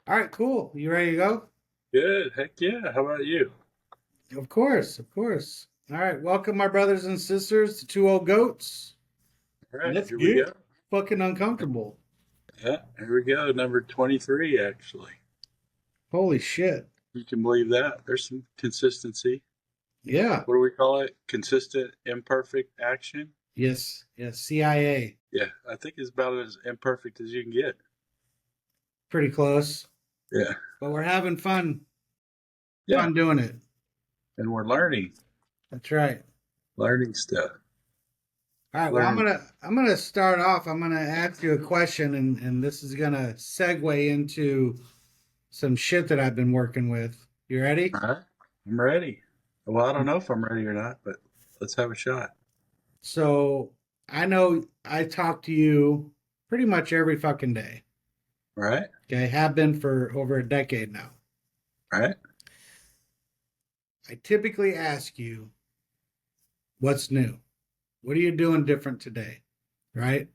All right, cool. You ready to go? Good. Heck yeah. How about you? Of course, of course. All right, welcome, my brothers and sisters, to Two Old Goats. All right, Let's here we get go. fucking uncomfortable. Yeah, here we go. Number 23, actually. Holy shit. You can believe that. There's some consistency. Yeah. What do we call it? Consistent, imperfect action? Yes. Yes. CIA. Yeah, I think it's about as imperfect as you can get. Pretty close. Yeah. But we're having fun. Yeah. Fun doing it. And we're That's right. learning stuff. All right. Well, I'm Learning. gonna I'm gonna start off. I'm gonna ask you a question, and this is gonna segue into some shit that I've been working with. You ready? All right. I'm ready. Well, I don't know if I'm ready or not, but let's have a shot. So I know I talk to you pretty much every fucking day. All right. Okay, have been for over a decade now. All right. I typically ask you, what's new? What are you doing different today? Right?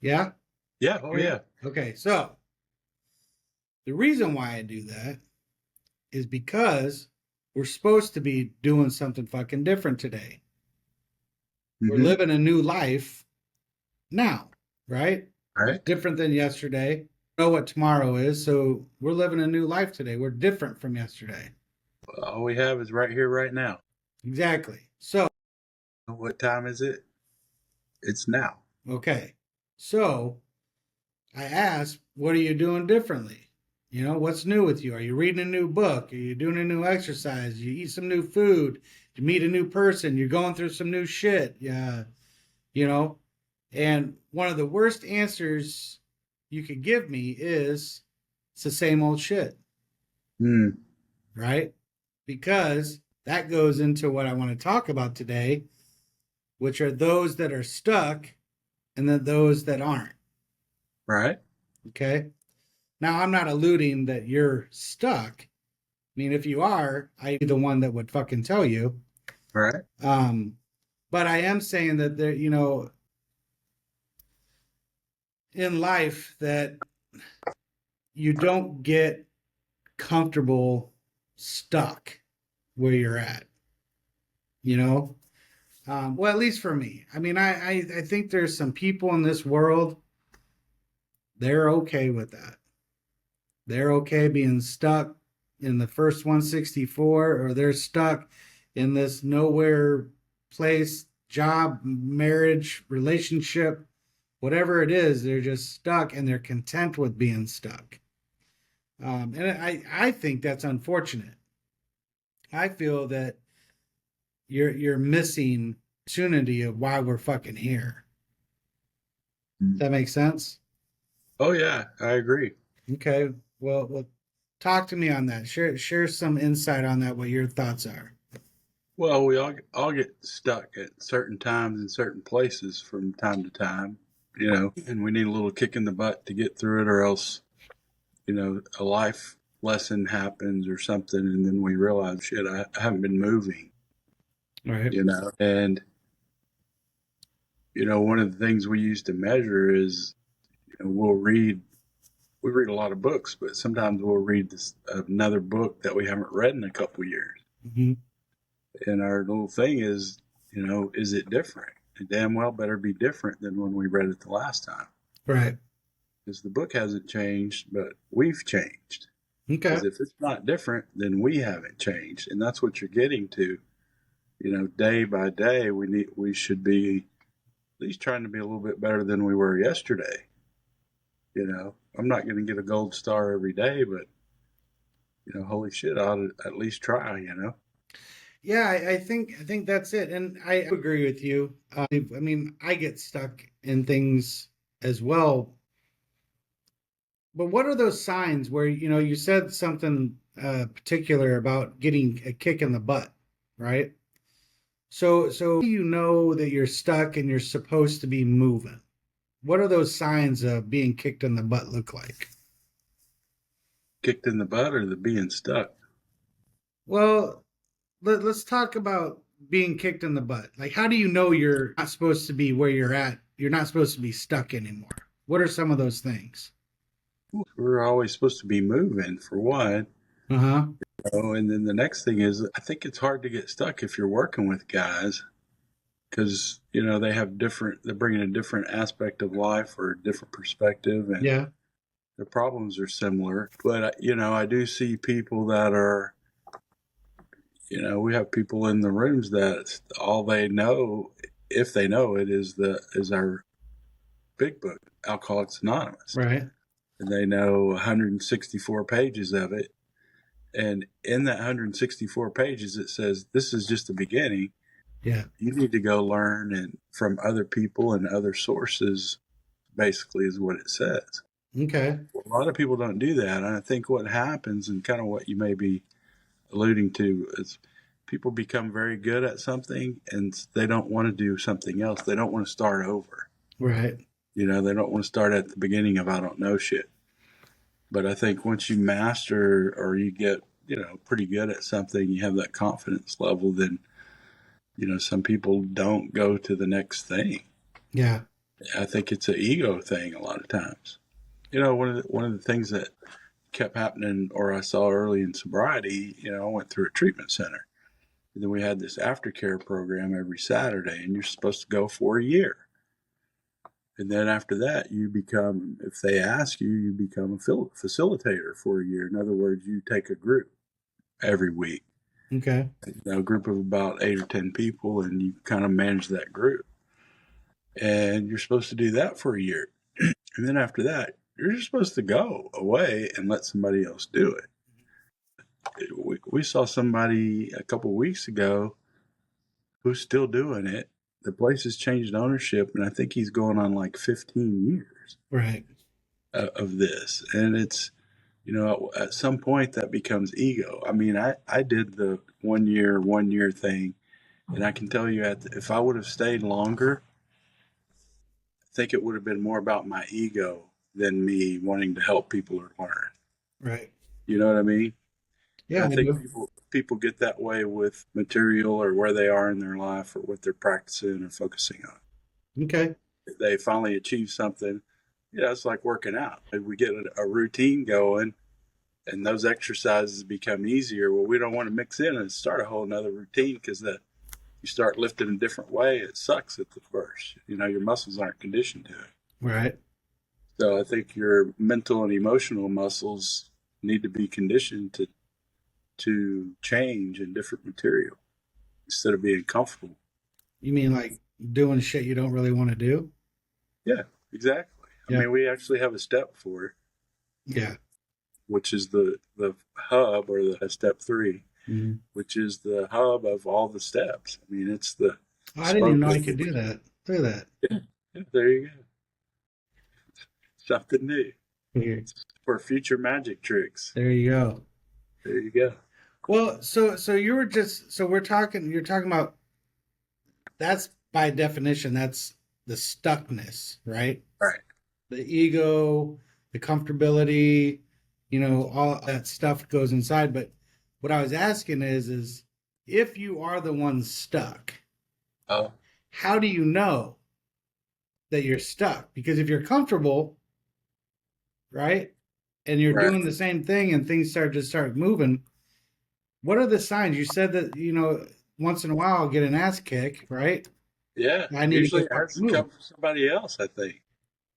Yeah? Yeah. Oh, Yeah. yeah. Okay, so the reason why I do that is because we're supposed to be doing something fucking different today. We're Mm-hmm. living a new life now, right? All right. Different than yesterday. Know what tomorrow is, so we're living a new life today. We're different from yesterday. Well, all we have is right here, right now. Exactly. So, What time is it? It's now. okay. So, I asked, what are you doing differently? You know, what's new with you? Are you reading a new book? Are you doing a new exercise? You eat some new food? You meet a new person? You're going through some new shit? Yeah, you know? And one of the worst answers you could give me is it's the same old shit, Hmm. right? Because that goes into what I want to talk about today, which are those that are stuck and then those that aren't. Right. Okay. Now, I'm not alluding that you're stuck. I mean, if you are, I'd be the one that would fucking tell you. Right. Um, but I am saying that there, in life, that you don't get comfortable stuck where you're at, you know? Well, at least for me. I mean, I think there's some people in this world, they're okay with that. They're okay being stuck in the first 164, or they're stuck in this nowhere place, job, marriage, relationship, whatever it is. They're just stuck and they're content with being stuck. And I think that's unfortunate. I feel that you're missing opportunity of why we're fucking here. Does that make sense? Oh yeah, I agree. Okay. Well, talk to me on that. Share some insight on that. What your thoughts are. Well, we all get stuck at certain times in certain places from time to time, and we need a little kick in the butt to get through it, or else, a life lesson happens or something, and then we realize, shit, I haven't been moving, All right. and one of the things we use to measure is, we read a lot of books, but sometimes we'll read another book that we haven't read in a couple years. Mm-hmm. And our little thing is, is it different? It damn well better be different than when we read it the last time. Right. Because the book hasn't changed, but we've changed. Okay. Because if it's not different, then we haven't changed. And that's what you're getting to. Day by day, we should be at least trying to be a little bit better than we were yesterday. I'm not going to get a gold star every day, but holy shit, I ought to at least try. Yeah, I think that's it, and I agree with you. I mean, I get stuck in things as well. But what are those signs where you said something particular about getting a kick in the butt, right? So you know that you're stuck and you're supposed to be moving. What are those signs of being kicked in the butt look like? Kicked in the butt or the being stuck? Well, let's talk about being kicked in the butt. Like, how do you know you're not supposed to be where you're at? You're not supposed to be stuck anymore. What are some of those things? We're always supposed to be moving for one. Uh-huh. And then the next thing is, I think it's hard to get stuck if you're working with guys because they have different. They're bringing a different aspect of life or a different perspective, and Yeah. the problems are similar. But I do see people that are. We have people in the rooms that all they know, if they know it, is our big book, Alcoholics Anonymous, Right. and they know 164 pages of it. And in that 164 pages, it says this is just the beginning. Yeah. You need to go learn and from other people and other sources. Basically, is what it says. Okay. A lot of people don't do that, and I think what happens, and kind of what you may be alluding to, is people become very good at something, and they don't want to do something else. They don't want to start over. Right. They don't want to start at the beginning of I don't know shit. But I think once you master or you get, pretty good at something, you have that confidence level, then, some people don't go to the next thing. Yeah. I think it's an ego thing a lot of times. One of the things that kept happening or I saw early in sobriety, I went through a treatment center. And then we had this aftercare program every Saturday, and you're supposed to go for a year. And then after that, you become, if they ask you, you become a facilitator for a year. In other words, you take a group every week, Okay. a group of about 8 or 10 people, and you kind of manage that group. And you're supposed to do that for a year. And then after that, you're just supposed to go away and let somebody else do it. We saw somebody a couple of weeks ago who's still doing it. The place has changed ownership, and I think he's going on like 15 years Right. of this. And it's, at some point that becomes ego. I mean, I did the 1 year thing, and I can tell you, if I would have stayed longer, I think it would have been more about my ego than me wanting to help people or learn. Right. You know what I mean? And Yeah, I I think do. people get that way with material or where they are in their life or what they're practicing or focusing on. Okay. They finally achieve something. It's like working out. We get a routine going, and those exercises become easier. Well, we don't want to mix in and start a whole nother routine because you start lifting a different way. It sucks at the first. Your muscles aren't conditioned to it. Right. So I think your mental and emotional muscles need to be conditioned to change in different material instead of being comfortable. You mean like doing shit you don't really want to do? Yeah, exactly. I Yeah. mean, we actually have a step for it, Yeah. which is the hub or the step three, Mhm. which is the hub of all the steps. I mean, it's the Oh, I didn't even spoke know I of. could do that. Look at that. Yeah, yeah, there you go. Something new Here. for future magic tricks. There you go. There you go. Well, so you were just so you're talking about that's by definition that's the stuckness, right? Right. The ego, the comfortability, all that stuff goes inside. But what I was asking is if you are the one stuck, Oh, how do you know that you're stuck? Because if you're comfortable, right, and you're right. doing the same thing and things start moving, what are the signs? You said that, once in a while I'll get an ass kick, right? Yeah. I need to Usually go it fucking has to move. come from somebody else, I think.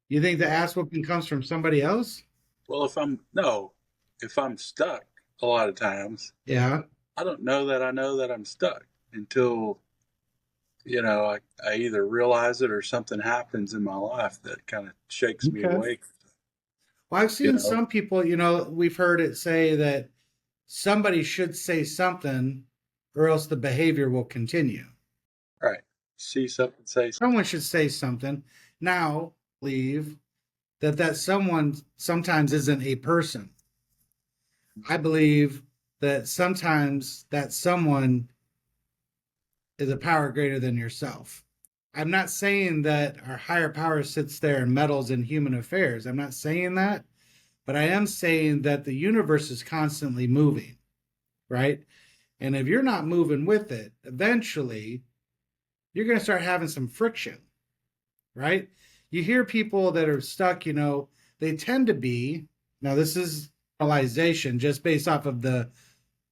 You think the ass whooping comes from somebody else? Well, if I'm stuck a lot of times, Yeah. I don't know that I'm stuck until, I either realize it or something happens in my life that kind of shakes me Okay. awake, Well, I've you seen know? some people, we've heard it say that somebody should say something or else the behavior will continue. Right. See something, say something. Someone should say something. Now, believe that someone sometimes isn't a person. I believe that sometimes that someone is a power greater than yourself. I'm not saying that our higher power sits there and meddles in human affairs. I'm not saying that, but I am saying that the universe is constantly moving, right? And if you're not moving with it, eventually you're going to start having some friction, right? You hear people that are stuck, they tend to be. Now, this is realization just based off of the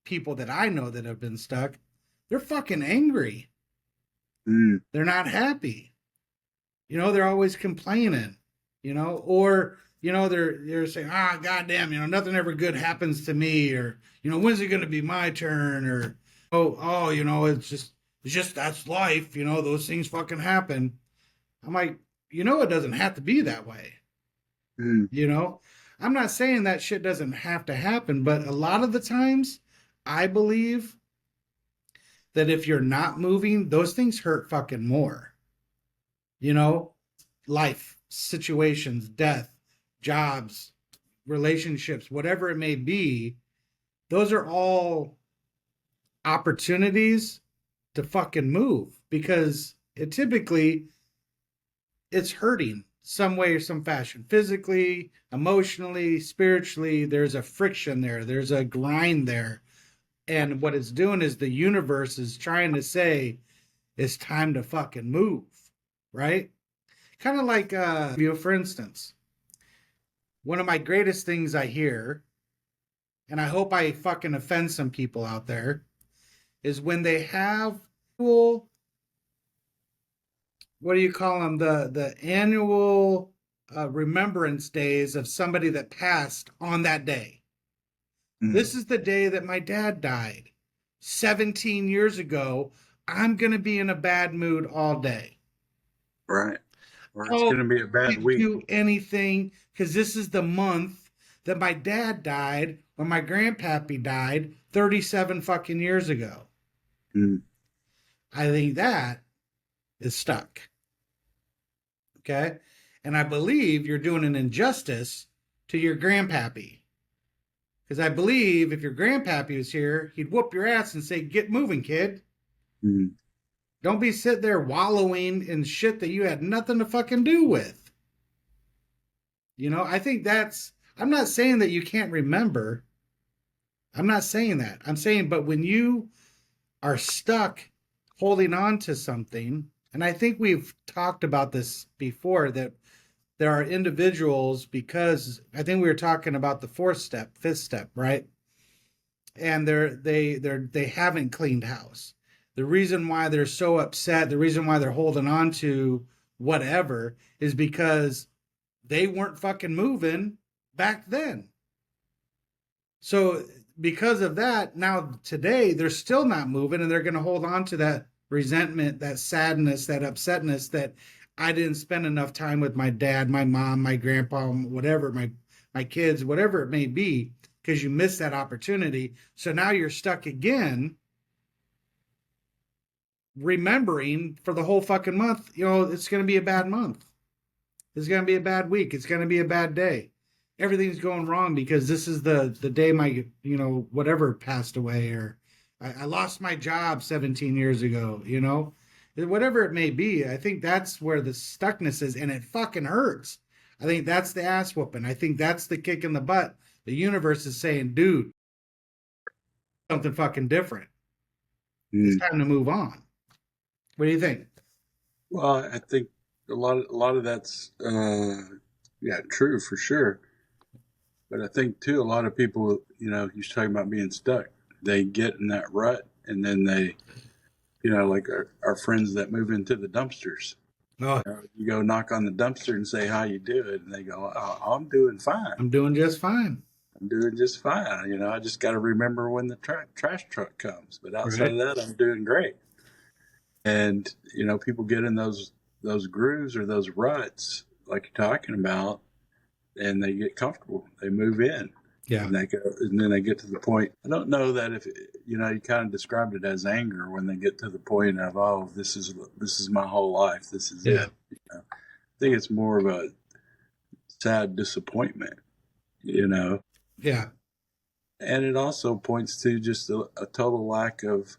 people that I know that have been stuck. They're fucking angry. Mm, They're not happy. They're always complaining, or they're saying, ah, goddamn, nothing ever good happens to me, or when's it going to be my turn, or oh, it's just that's life, those things fucking happen. I'm like, it doesn't have to be that way, mm, you know. I'm not saying that shit doesn't have to happen, but a lot of the times, I believe that if you're not moving, those things hurt fucking more, you know life situations, death, jobs, relationships, whatever it may be. Those are all opportunities to fucking move, because it typically it's hurting some way or some fashion, physically, emotionally, spiritually. There's a friction there, there's a grind there, and what it's doing is the universe is trying to say it's time to fucking move, right? Kind of like for instance, one of my greatest things I hear, and I hope I fucking offend some people out there, is when they have cool, what do you call them, the annual remembrance days of somebody that passed on that day. mm. This is the day that my dad died 17 years ago. I'm going to be in a bad mood all day. Right. Or it's Oh, going to be a bad can't week. do anything because this is the month that my dad died or my grandpappy died 37 fucking years ago. Mm, I think that is stuck. Okay. And I believe you're doing an injustice to your grandpappy. Because I believe if your grandpappy was here, he'd whoop your ass and say, get moving, kid. mm, Don't be sitting there wallowing in shit that you had nothing to fucking do with. I think I'm not saying that you can't remember. I'm not saying that. I'm saying, but when you are stuck holding on to something, and I think we've talked about this before, that there are individuals, because I think we were talking about the fourth step, fifth step, right? And they haven't cleaned house. The reason why they're so upset, the reason why they're holding on to whatever, is because they weren't fucking moving back then. So because of that, now today they're still not moving, and they're going to hold on to that resentment, that sadness, that upsetness that I didn't spend enough time with my dad, my mom, my grandpa, whatever, my kids, whatever it may be, because you missed that opportunity. So now you're stuck again, remembering for the whole fucking month. It's going to be a bad month. It's going to be a bad week. It's going to be a bad day. Everything's going wrong because this is the day my whatever passed away, or I lost my job 17 years ago. Whatever it may be. I think that's where the stuckness is, and it fucking hurts. I think that's the ass whooping. I think that's the kick in the butt. The universe is saying, dude, something fucking different. It's mm. time to move on. What do you think? Well, I think a lot of that's yeah, true for sure. But I think too a lot of people, you're talking about being stuck. They get in that rut, and then they, like our friends that move into the dumpsters. Oh, You go knock on the dumpster and say how you doing, and they go, "Oh, I'm doing fine. I'm doing just fine. I'm doing just fine. I just got to remember when the trash truck comes. But outside Right? of that, I'm doing great." And people get in those grooves or those ruts like you're talking about, and they get comfortable. They move in, Yeah. and then they get to the point. I don't know that if you kind of described it as anger when they get to the point of, oh, this is my whole life. This is Yeah. it. I think it's more of a sad disappointment. You know, Yeah. and it also points to just a total lack of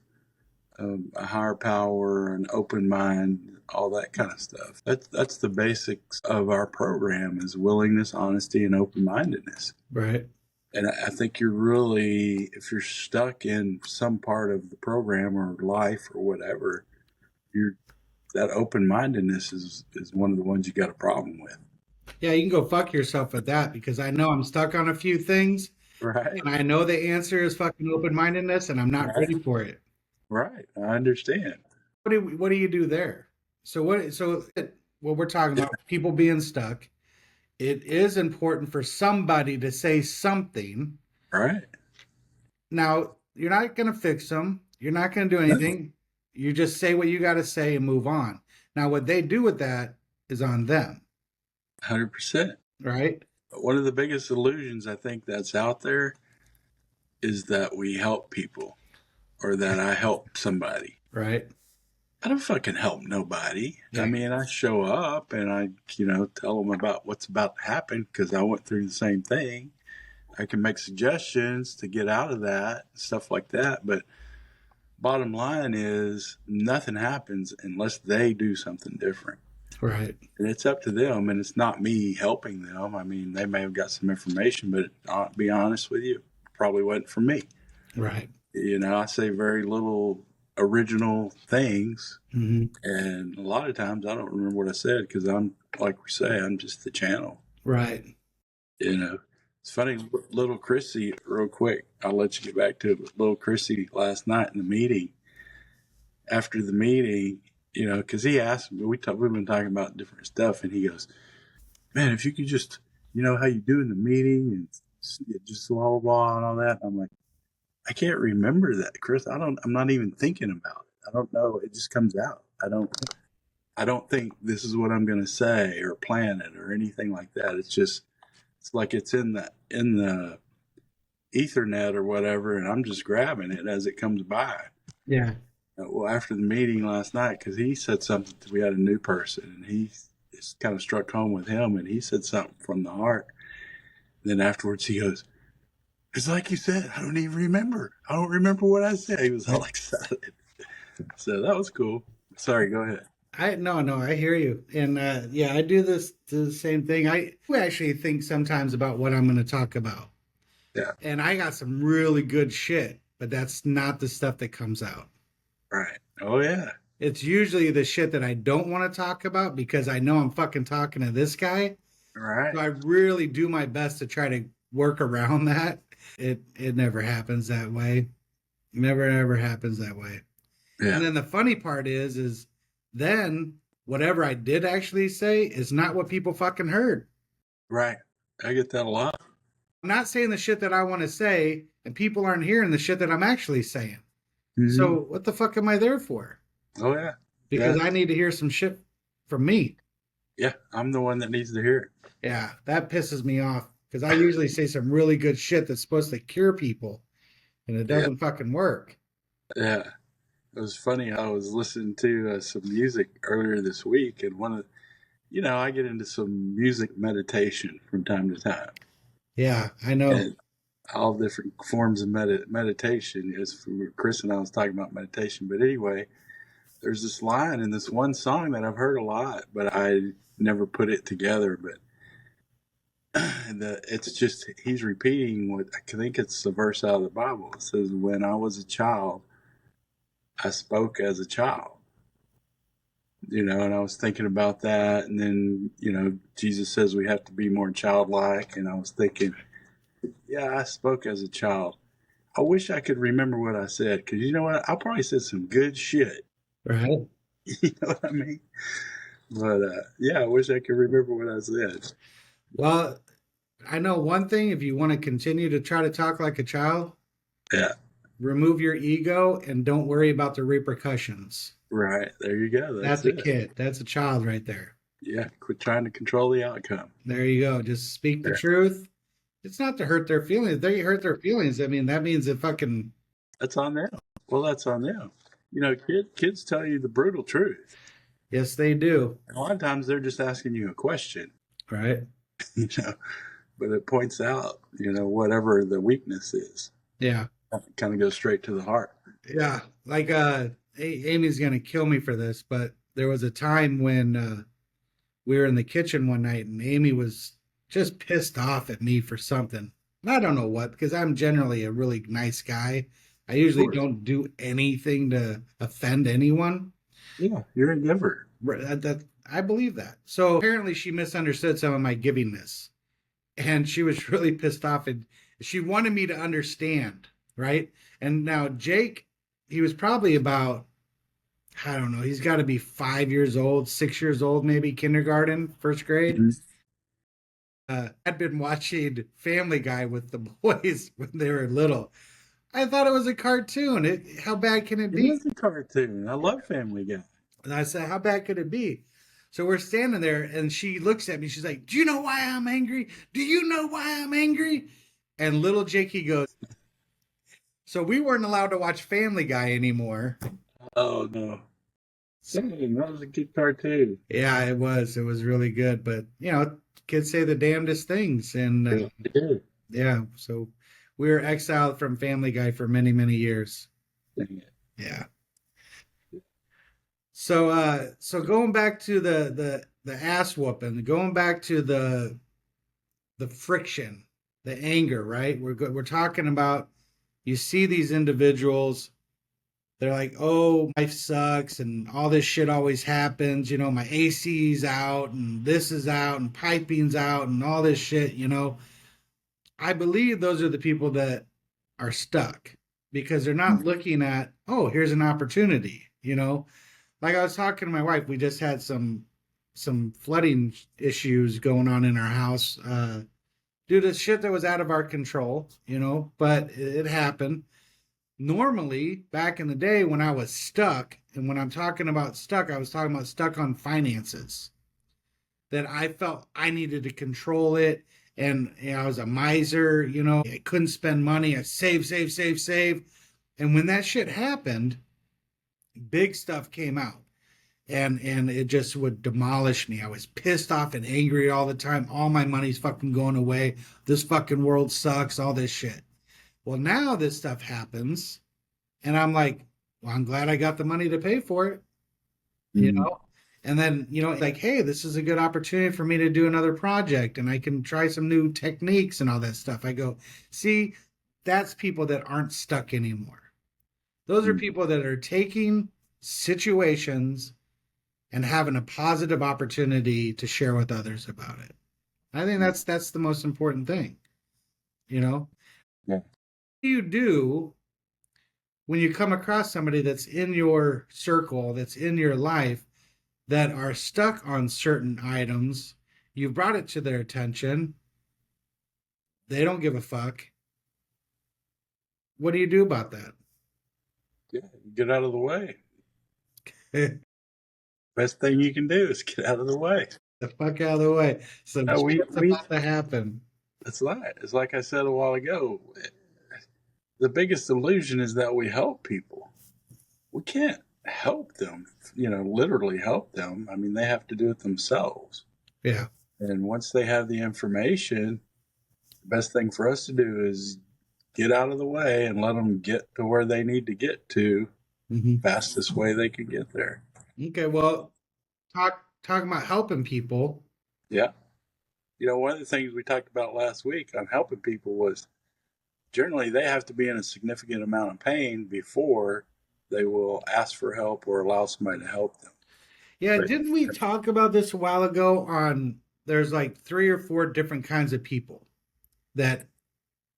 a higher power, an open mind, all that kind of stuff. That's the basics of our program: is willingness, honesty, and open mindedness. Right. And I think you're really, if you're stuck in some part of the program or life or whatever, you're that open mindedness is one of the ones you got a problem with. Yeah, you can go fuck yourself with that because I know I'm stuck on a few things Right, and I know the answer is fucking open mindedness and I'm not right, ready for it. right. I understand. What do you do there? What we're talking Yeah, about, people being stuck, it is important for somebody to say something. right. Now, you're not going to fix them. You're not going to do No, anything. You just say what you got to say and move on. Now, what they do with that is on them, 100%. right? One of the biggest illusions I think that's out there is that we help people or that I help somebody. Right. I don't fucking help nobody. I Yeah. mean, I show up and I, tell them about what's about to happen because I went through the same thing. I can make suggestions to get out of that, stuff like that. But bottom line is nothing happens unless they do something different. Right. And it's up to them, and it's not me helping them. I mean, they may have got some information, but I'll be honest with you, probably wasn't for me. Right. I say very little original things, Hmm. and a lot of times I don't remember what I said because I'm, like we say, I'm just the channel. Right. You know, it's funny, little Chrissy, real quick, I'll let you get back to it, but little Chrissy last night in the meeting, after the meeting, because he asked me, we've been talking about different stuff, and he goes, man, if you could just, how you do in the meeting and just blah, blah, blah, and all that. I'm like, I can't remember that, Chris. I'm not even thinking about it. I don't know. It just comes out. I don't think this is what I'm going to say or plan it or anything like that. It's like it's in the ethernet or whatever, and I'm just grabbing it as it comes by. Yeah. Well, after the meeting last night, because he said something, we had a new person, and it's kind of struck home with him, and he said something from the heart. And then afterwards, he goes, "It's like you said. I don't even remember. I don't remember what I said." He was all excited, so that was cool. Sorry, go ahead. I no no I hear you and yeah I do the same thing. I actually think sometimes about what I'm going to talk about Yeah, and I got some really good shit, but that's not the stuff that comes out. right. Oh yeah, It's usually the shit that I don't want to talk about because I know I'm fucking talking to this guy. So right. I really do my best to try to work around that. It never happens that way. Never ever happens that way. And Yeah, then the funny part is then whatever I did actually say is not what people fucking heard. right. I get that a lot. I'm not saying the shit that I want to say, and people aren't hearing the shit that I'm actually saying. Hmm. So what the fuck am I there for? Oh yeah, Because yeah, I need to hear some shit from me. yeah. I'm the one that needs to hear Yeah, that pisses me off because I usually say some really good shit that's supposed to cure people, and it it. Yeah, doesn't fucking work. yeah. It was funny. I was listening to some music earlier this week, and I get into some music meditation from time to time, Yeah, I know. and all different forms of meditation. As for Chris and I was talking about meditation, but anyway, there's this line in this one song that I've heard a lot, but I never put it together. But it's just he's repeating what I think it's the verse out of the Bible. It says, "When I was a child, I spoke as a child." And I was thinking about that, and then Jesus says we have to be more childlike, and I was thinking, yeah, I spoke as a child. I wish I could remember what I said, because you know what, I probably said some good shit. Right. You know what I mean? But yeah, I wish I could remember what I said. Well, I know one thing. If you want to continue to try to talk like a child, Yeah, remove your ego and don't worry about the repercussions. right, there you go, that's That's a it. kid. That's a child right there. Yeah, quit trying to control the outcome. There you go. Just speak the Yeah, truth. It's not to hurt their feelings. If they hurt their feelings, I mean, that means it fucking, that's on them. Well, that's on them. Kids tell you the brutal truth, yes, they do. and a lot of times they're just asking you a question. Right. you know but it points out, whatever the weakness is. Yeah. It kind of goes straight to the heart. Yeah. Like, Amy's going to kill me for this, but there was a time when, we were in the kitchen one night and Amy was just pissed off at me for something. And I don't know what, because I'm generally a really nice guy. I Of usually course. don't do anything to offend anyone. Yeah, you're a giver. I believe that. So apparently she misunderstood some of my givingness and she was really pissed off and she wanted me to understand, right? And now Jake, he was probably about, I don't know, he's got to be 5 years old, 6 years old, maybe kindergarten, first grade. Mhm. I'd been watching Family Guy with the boys when they were little. I thought it was a cartoon. How bad can it It be? is a cartoon. I love Family Guy. And I said, how bad could it be? So we're standing there and she looks at me. She's like, do you know why I'm angry? Do you know why I'm angry? And little Jakey goes, so we weren't allowed to watch Family Guy anymore. Oh no. Dang, that was a good cartoon. Yeah, it was. It was really good. But, kids say the damnedest things. And Yeah, it did. yeah, so we were exiled from Family Guy for many, many years. Dang it. Yeah. So going back to the ass whooping, going back to the friction, the anger, right? We're talking about you see these individuals, they're like, "Oh, life sucks and all this shit always happens, my AC's out and this is out and piping's out and all this shit. I believe those are the people that are stuck because they're not looking at, "Oh, here's an opportunity. Like I was talking to my wife, we just had some flooding issues going on in our house due to shit that was out of our control, but it happened. Normally, back in the day when I was stuck, and when I'm talking about stuck, I was talking about stuck on finances, that I felt I needed to control it. And I was a miser, I couldn't spend money. I save, save, save, save. And when that shit happened, big stuff came out. And it just would demolish me. I was pissed off and angry all the time. All my money's fucking going away. This fucking world sucks, all this shit. Well, now this stuff happens, and I'm like, well, I'm glad I got the money to pay for it, you Mhm. know? And then, like, hey, this is a good opportunity for me to do another project and I can try some new techniques and all that stuff. I go, see, that's people that aren't stuck anymore. Those are Mhm. people that are taking situations and having a positive opportunity to share with others about it. I think that's the most important thing, you know? Yeah. What do you do when you come across somebody that's in your circle, that's in your life, that are stuck on certain items? You've brought it to their attention. They don't give a fuck. What do you do about that? Yeah. Get out of the way. the Best thing you can do is get out of the way. fuck out of the way. Some No, shit's about to happen. it's like I said a while ago. The biggest illusion is that we help people. We can't help them, literally help them. I mean, they have to do it themselves. Yeah. And once they have the information, the best thing for us to do is get out of the way and let them get to where they need to get to Hmm. fastest way they could get there. Okay. Well, talking about helping people. Yeah. One of the things we talked about last week on helping people was generally they have to be in a significant amount of pain before they will ask for help or allow somebody to help them. Yeah, But didn't we talk about this a while ago on there's like three or four different kinds of people that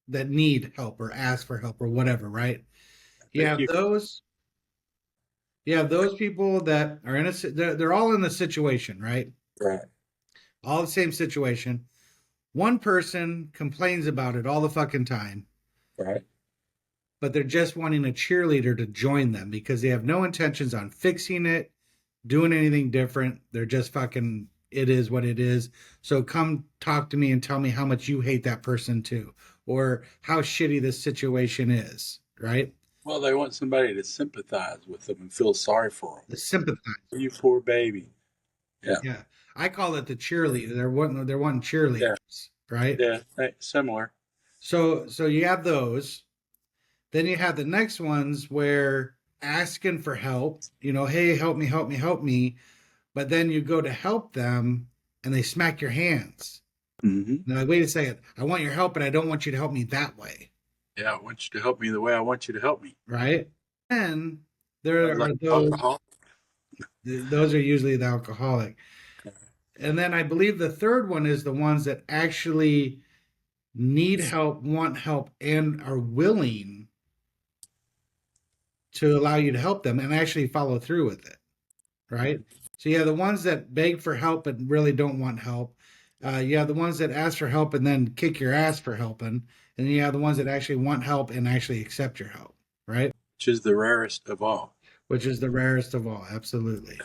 that need help or ask for help or whatever, right? I You think have those you have those people that are they're all in the situation, right? right, All the same situation. One person complains about it all the fucking time, right. but they're just wanting a cheerleader to join them because they have no intentions on fixing it, doing anything different. They're just fucking, it is what it is. So come talk to me and tell me how much you hate that person too, or how shitty this situation is, right? Well, they want somebody to sympathize with them and feel sorry for The sympathize. them. You poor baby. Yeah, Yeah. I call it the cheerleader. They're wanting yeah, cheerleaders, right? yeah. Similar. So you have those. Then you have the next ones where asking for help, hey, help me, help me, help me. But then you go to help them and they smack your hands. Hmm. And they're like, wait a second, I want your help, but I don't want you to help me that way. Yeah, I want you to help me the way I want you to help me. Right. And there Sounds like are those, alcohol. Those are usually the alcoholic. And then I believe the third one is the ones that actually need help, want help, and are willing to allow you to help them and actually follow through with it, right? So you have the ones that beg for help but really don't want help. You have the ones that ask for help and then kick your ass for helping, and you have the ones that actually want help and actually accept your help, right? Which is the rarest of all, Which is the rarest of all, absolutely.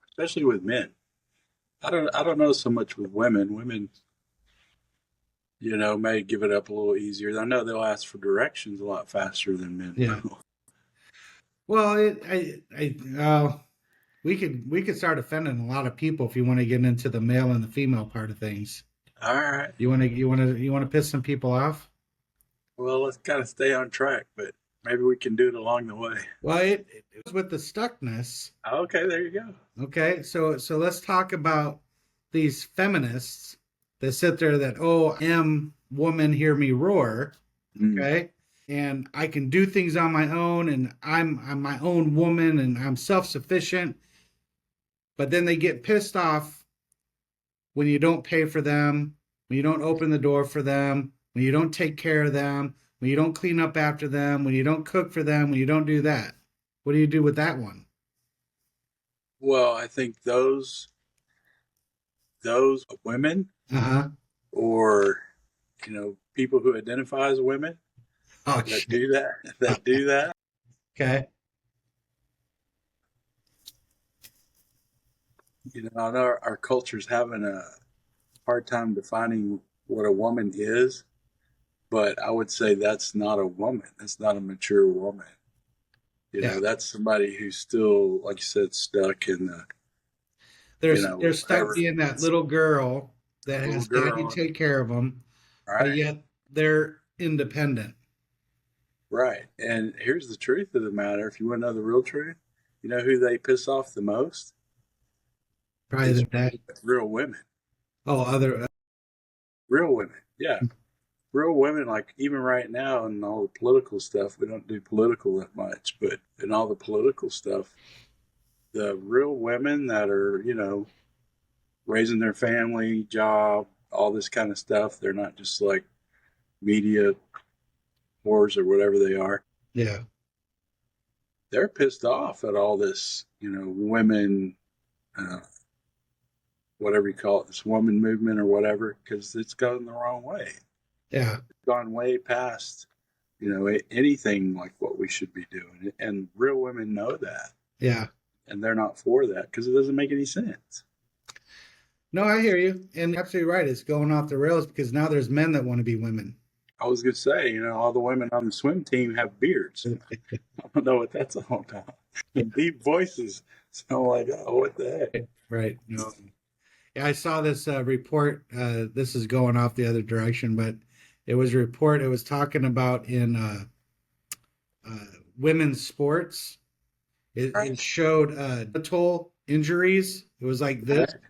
especially with men. I don't know so much with women. Women, may give it up a little easier. I know they'll ask for directions a lot faster than men Yeah. will. Well, we could start offending a lot of people if you want to get into the male and the female part of things. All right. You want to piss some people off? Well, let's kind of stay on track, but maybe we can do it along the way. Well, it was with the stuckness. Okay, there you go. Okay, so let's talk about these feminists that sit there that, oh, I am woman, hear me roar. Mm. Okay, and I can do things on my own, and I'm my own woman, and I'm self sufficient. But then they get pissed off when you don't pay for them, when you don't open the door for them, when you don't take care of them, when you don't clean up after them, when you don't cook for them, when you don't do that. What do you do with that one? Well, I think those women Uh huh. or people who identify as women Oh that shit. do that that do that. Okay. I know our culture's having a hard time defining what a woman is, but I would say that's not a woman. That's not a mature woman. Yeah. That's somebody who's still, like you said, stuck in the, They're stuck whatever. being that It's little girl that a little has daddy girl, take care of them, but right? yet they're independent. Right. And here's the truth of the matter. If you want to know the real truth, you know who they piss off the most Probably is the dad. real women. Oh, other. Real women. Yeah. Real women, like even right now in all the political stuff, we don't do political that much, but in all the political stuff, the real women that are, raising their family, job, all this kind of stuff, they're not just like media whores or whatever they are. Yeah. They're pissed off at all this, women, uh, whatever you call it, this woman movement or whatever, because it's gone the wrong way. Yeah. It's gone way past, anything like what we should be doing. And real women know that. Yeah. And they're not for that because it doesn't make any sense. No, I hear you, and you're absolutely right. It's going off the rails because now there's men that want to be women. I was going to say, all the women on the swim team have beards. I don't know what that's all about. And deep voices. So I'm like, oh, what the heck? Right. No. Yeah, I saw this report. This is going off the other direction, but it was a report. It was talking about in uh, women's sports. It Right. showed total injuries. It was like this Right.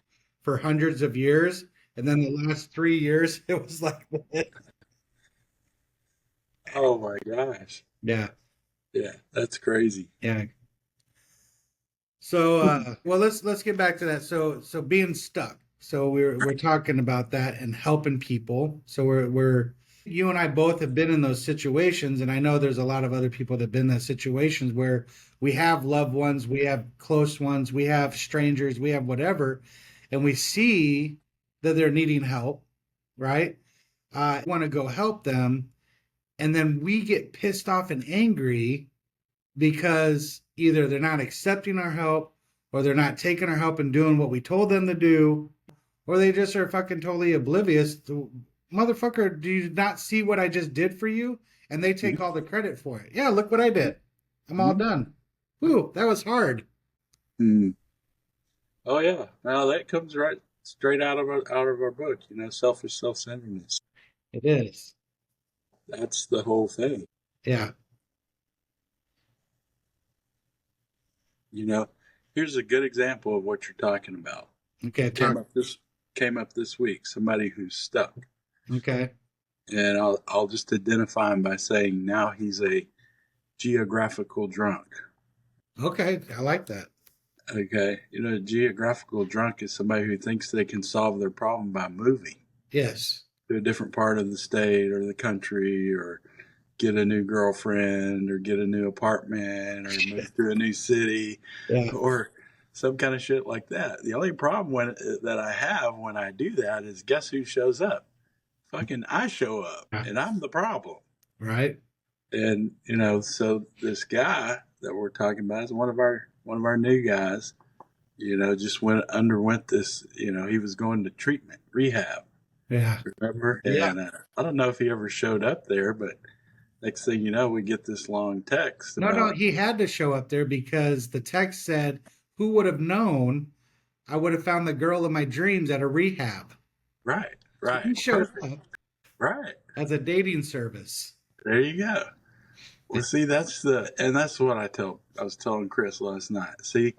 for hundreds of years, and then the last 3 years, it was like this. Oh my gosh. Yeah, Yeah, that's crazy. yeah. So, well, let's get back to that. So being stuck. So we're talking about that and helping people. So we're you and I both have been in those situations, and I know there's a lot of other people that have been in those situations where we have loved ones, we have close ones, we have strangers, we have whatever, and we see that they're needing help, right? I want to go help them, and then we get pissed off and angry because either they're not accepting our help or they're not taking our help and doing what we told them to do, or they just are fucking totally oblivious to, motherfucker, do you not see what I just did for you? And they take all the credit for it. Yeah, look what I did. I'm all Mm-hmm. done. Whew, that was hard. Mm. Oh yeah. Now that comes right straight out of our book. Selfish self-centeredness. It is. That's the whole thing. Yeah. You know, Here's a good example of what you're talking about. Okay, Came talk. up this came up this week. Somebody who's stuck, Okay. and I'll just identify him by saying now he's a geographical drunk. Okay, I like that. Okay. You know, a geographical drunk is somebody who thinks they can solve their problem by moving Yes. to a different part of the state or the country, or get a new girlfriend, or get a new apartment, or move to a new city, Yeah. or some kind of shit like that. The only problem that I have when I do that is, guess who shows up? Fucking I show up, and I'm the problem. Right. And you know, so this guy that we're talking about is one of our new guys. You know, just underwent this. You know, he was going to treatment rehab. Yeah. Remember? Yeah. And I don't know if he ever showed up there, but next thing you know, we get this long text No, no, about he had to show up there because the text said, "Who would have known I would have found the girl of my dreams at a rehab?" right, So right, he showed perfect, up right. as a dating service. There you go. Well, And, see, that's what I was telling Chris last night. See,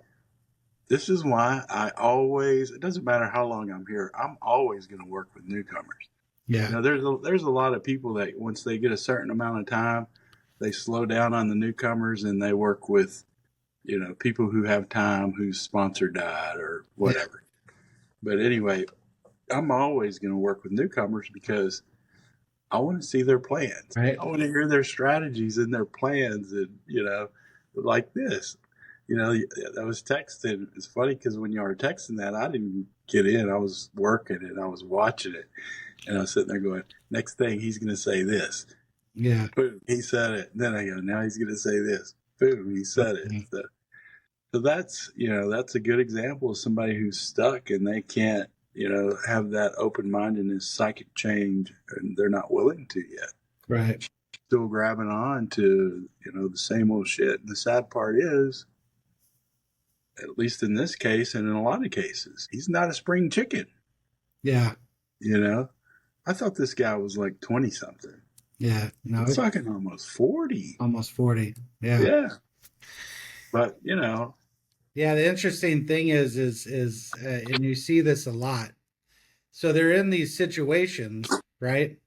this is why I always. It doesn't matter how long I'm here. I'm always going to work with newcomers. You yeah. know, there's a lot of people that once they get a certain amount of time, they slow down on the newcomers and they work with, you know, people who have time, whose sponsor died or Yeah. whatever. But anyway, I'm always going to work with newcomers because I want to see their plans. Right. I want to hear their strategies and their plans, and you know, like this. You know, I was texting. It's funny because when you were texting that, I didn't get in. I was working and I was watching it, and I was sitting there going, "Next thing he's going to say this." Yeah. Boom, he said it. Then I go, "Now he's going to say this." Boom, he said it. Okay. So that's, you know, that's a good example of somebody who's stuck and they can't, you know, have that open mindedness, psychic change, and they're not willing to yet. Right. Still grabbing on to, you know, the same old shit. And the sad part is, at least in this case and in a lot of cases, he's not a spring chicken. Yeah. You know, I thought this guy was like 20 something. Yeah. No, He's fucking almost 40. almost 40. Yeah. Yeah. But, you know, Yeah. The interesting thing is, and you see this a lot. So they're in these situations, right?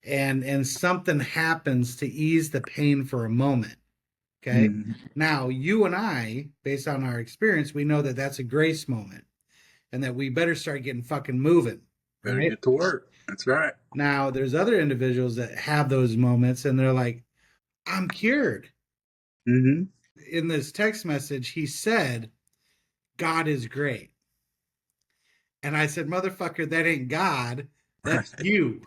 And something happens to ease the pain for a moment. Okay. mm, Now, you and I, based on our experience, we know that that's a grace moment and that we better start getting fucking moving. better Right. get to work. That's right. Now, there's other individuals that have those moments and they're like, I'm cured. Mm-hmm. In this text message, he said, God is great. And I said, motherfucker, that ain't God. That's Right. you.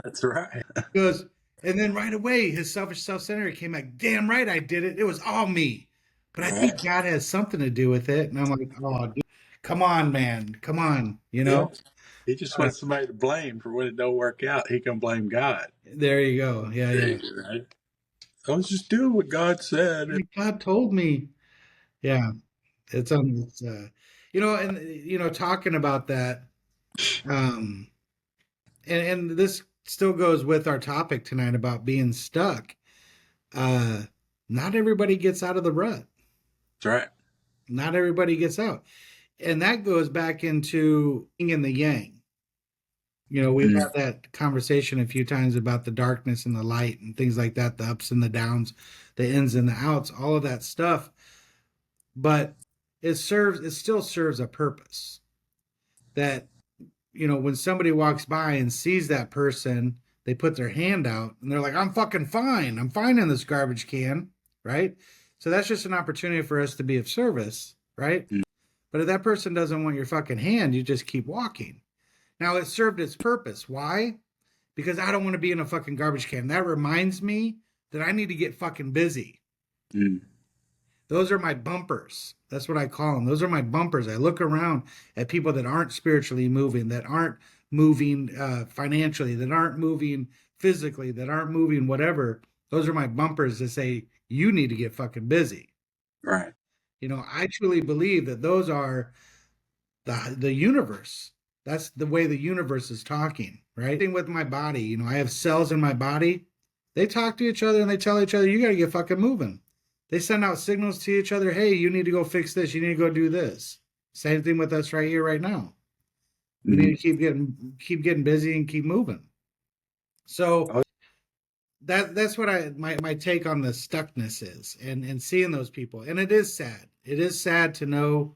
That's right. He goes, and then right away, his selfish self-centered came back. Damn right, I did it. It was all me. But I think Right. God has something to do with it. And I'm like, oh, dude, come on, man, come on. Yeah. He just Uh, wants somebody to blame for when it don't work out. He can blame God. there you go. Yeah, yeah. Right? I was just doing what God said. God told me. Yeah, and talking about that, um, and this still goes with our topic tonight about being stuck. Uh, Not everybody gets out of the rut. That's right. Not everybody gets out. And that goes back into yin and the yang. We've Mm, had that conversation a few times about the darkness and the light and things like that, the ups and the downs, the ins and the outs, all of that stuff. But it still serves a purpose. That, when somebody walks by and sees that person, they put their hand out and they're like, I'm fucking fine. I'm fine in this garbage can. Right. So that's just an opportunity for us to be of service. Right. mm, But if that person doesn't want your fucking hand, you just keep walking. Now it served its purpose. Why? Because I don't want to be in a fucking garbage can. That reminds me that I need to get fucking busy. mm. Those are my bumpers. That's what I call them. Those are my bumpers. I look around at people that aren't spiritually moving, that aren't moving financially, that aren't moving physically, that aren't moving whatever. Those are my bumpers to say, you need to get fucking busy. Right. I truly believe that those are the universe. That's the way the universe is talking, right? Thing with my body, I have cells in my body. They talk to each other and they tell each other, you got to get fucking moving. They send out signals to each other, hey, you need to go fix this, you need to go do this. Same thing with us right here, right now. We need Mm. to keep getting busy and keep moving. So Oh, that's what my take on the stuckness is, and seeing those people, and it is sad. It is sad to know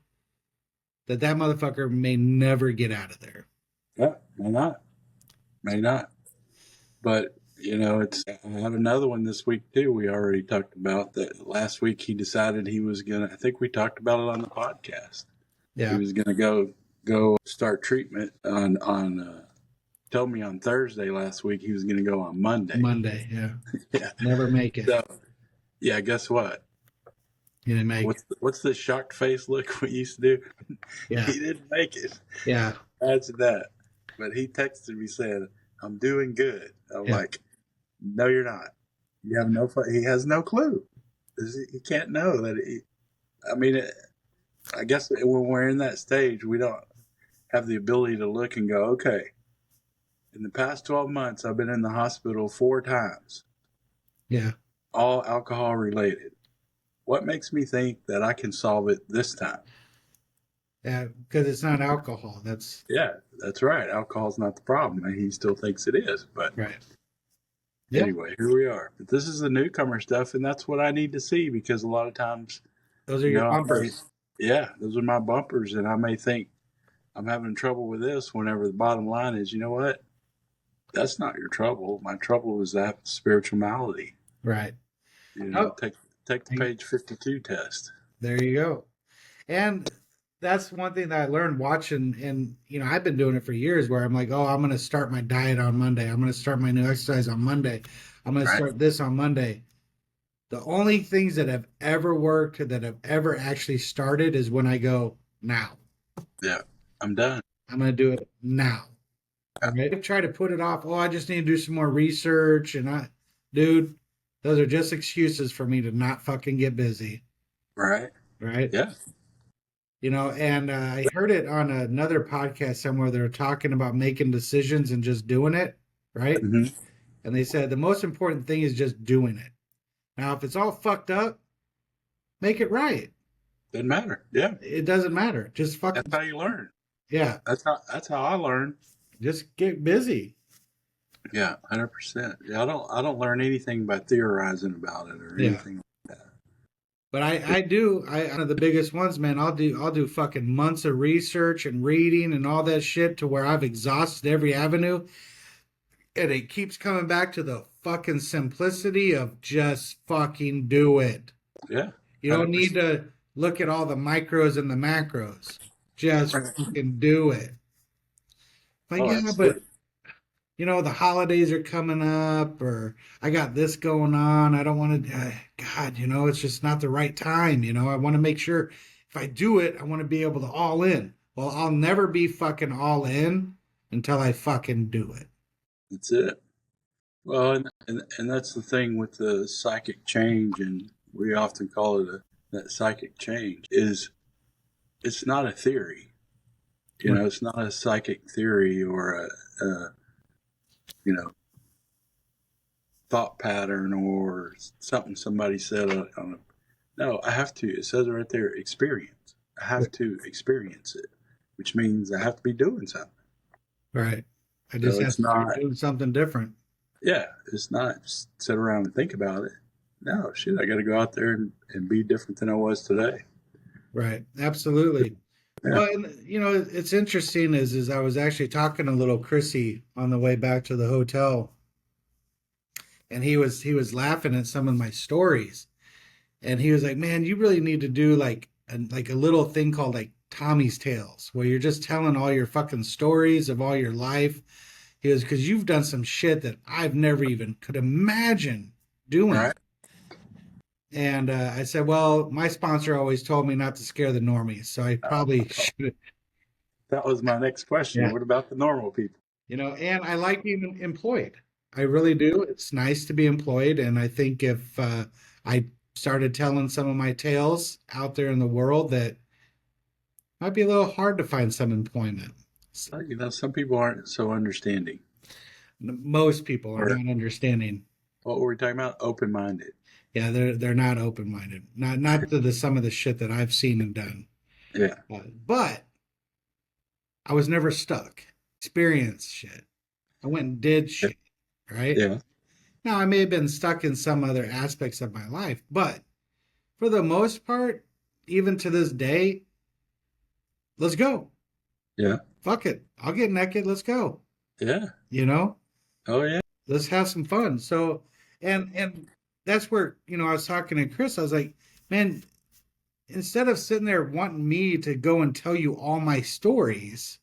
that that motherfucker may never get out of there. Yeah, may not, may not. But it's. I have another one this week too. We already talked about that last week. He decided he was gonna. I think we talked about it on the podcast. He Yeah, was gonna go start treatment on. Told me on Thursday last week he was gonna go on Monday. Monday. Yeah, Yeah. never make it. So yeah, guess what? You didn't make it. What's the shocked face look we used to do? Yeah, He didn't make it. yeah, That's that. But he texted me saying, "I'm doing good." I'm yeah, like, "No, you're not. You have no. He has no clue. He can't know that. I mean, I guess when we're in that stage, we don't have the ability to look and go, okay. In the past 12 months, I've been in the hospital 4 times, yeah, all alcohol related. What makes me think that I can solve it this time?" yeah. Because it's not alcohol. That's Yeah, that's right. Alcohol's not the problem, and he still thinks it is. But right. Yeah, anyway, here we are. But this is the newcomer stuff, and that's what I need to see because a lot of times, those are your I may, bumpers. yeah, those are my bumpers, and I may think I'm having trouble with this whenever the bottom line is, you know what? That's not your trouble. My trouble is that spiritual malady. Right. Oh, Take the page 52 test. there you go. And that's one thing that I learned watching, and I've been doing it for years where I'm like, oh, I'm going to start my diet on Monday. I'm going to start my new exercise on Monday. I'm going to Right? start this on Monday. The only things that have ever worked that have ever actually started is when I go now. Yeah, I'm done. I'm going to do it now. Yeah, Right? I try to put it off. Oh, I just need to do some more research. Dude, those are just excuses for me to not fucking get busy. right? Right? Yeah. And I heard it on another podcast somewhere. They were talking about making decisions and just doing it, right? Mm-hmm. And they said the most important thing is just doing it. Now, if it's all fucked up, make it right. Doesn't matter. Yeah, It doesn't matter. Just that's fucking, how you learn. yeah, That's how I learn. just get busy. Yeah, 100%. Yeah, I don't learn anything by theorizing about it or Yeah. anything like that. But I do. One of the biggest ones, man. I'll do fucking months of research and reading and all that shit to where I've exhausted every avenue, and it keeps coming back to the fucking simplicity of just fucking do it. Yeah, You don't need 100%. to look at all the micros and the macros. Just fucking do it. Like, Oh, yeah, but absolutely. the holidays are coming up, or I got this going on. I don't want to, God, it's just not the right time. I want to make sure if I do it, I want to be able to all in. Well, I'll never be fucking all in until I fucking do it. That's it. Well, and that's the thing with the psychic change, and we often call it that psychic change is it's not a theory. Right. It's not a psychic theory or a you know thought pattern or something somebody said on a. No, I have to. It says it right there. Experience. I have to experience it, which means I have to be doing something. Right. I So just have it's to start not. doing something different. Yeah, it's not just sit around and think about it. No, shit, I got to go out there and be different than I was today. Right. Absolutely. Yeah. Well, and, it's interesting is I was actually talking to little Chrissy on the way back to the hotel, and he was laughing at some of my stories, and he was like, "Man, you really need to do like a little thing called like Tommy's Tales, where you're just telling all your fucking stories of all your life." He was because you've done some shit that I've never even could imagine doing. Right. And I said, well, my sponsor always told me not to scare the normies, so I probably should. That was my next question. Yeah. What about the normal people? And I like being employed. I really do. It's nice to be employed. And I think if I started telling some of my tales out there in the world, that might be a little hard to find some employment. Some people aren't so understanding. Most people are Or not understanding. what were we talking about? Open minded. Yeah, they're not open minded. Not to the some of the shit that I've seen and done. Yeah. But I was never stuck. Experience shit. I went and did shit. Right Yeah. Now, I may have been stuck in some other aspects of my life, but for the most part, even to this day, let's go. Yeah. Fuck it. I'll get naked. Let's go. Yeah. You know, Oh yeah. let's have some fun. So, and that's where, I was talking to Chris. I was like, man, instead of sitting there wanting me to go and tell you all my stories,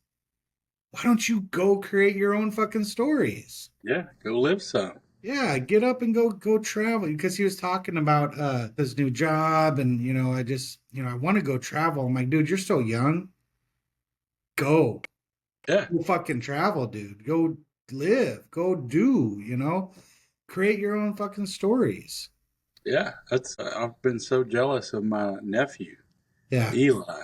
why don't you go create your own fucking stories? Yeah. Go live some. Yeah, get up and go travel because he was talking about his new job and I just I want to go travel. I'm like, dude, you're so young. Go. Yeah. Go fucking travel, dude. Go live. Go do, create your own fucking stories. Yeah. That's I've been so jealous of my nephew, Yeah. Eli.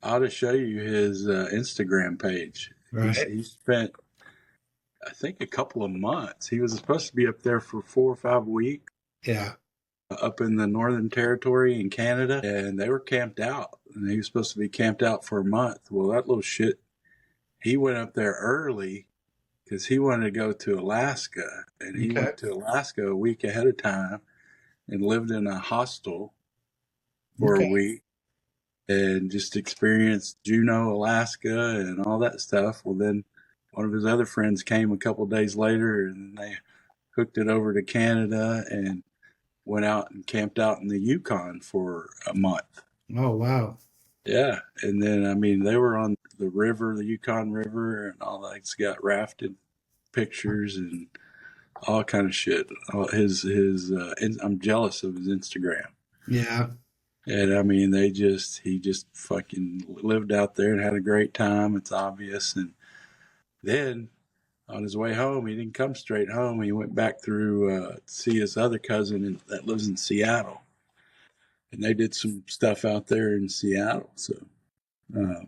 I ought to show you his Instagram page. Right. He spent, I think, a couple of months. He was supposed to be up there for 4 or 5 weeks, Yeah. up in the Northern Territory in Canada, and they were camped out. And he was supposed to be camped out for a month. Well, that little shit, he went up there early because he wanted to go to Alaska, and he Okay. went to Alaska a week ahead of time and lived in a hostel for a Okay. week and just experienced Juneau, Alaska, and all that stuff. Well, then one of his other friends came a couple of days later, and they hooked it over to Canada and went out and camped out in the Yukon for a month. Oh wow. Yeah, and then I mean they were on the river, the Yukon River, and all that. It's got rafted pictures and all kind of shit. I'm jealous of his Instagram. Yeah. And I mean, he just fucking lived out there and had a great time. It's obvious. And then on his way home, he didn't come straight home. He went back through to see his other cousin that lives in Seattle, and they did some stuff out there in Seattle. So,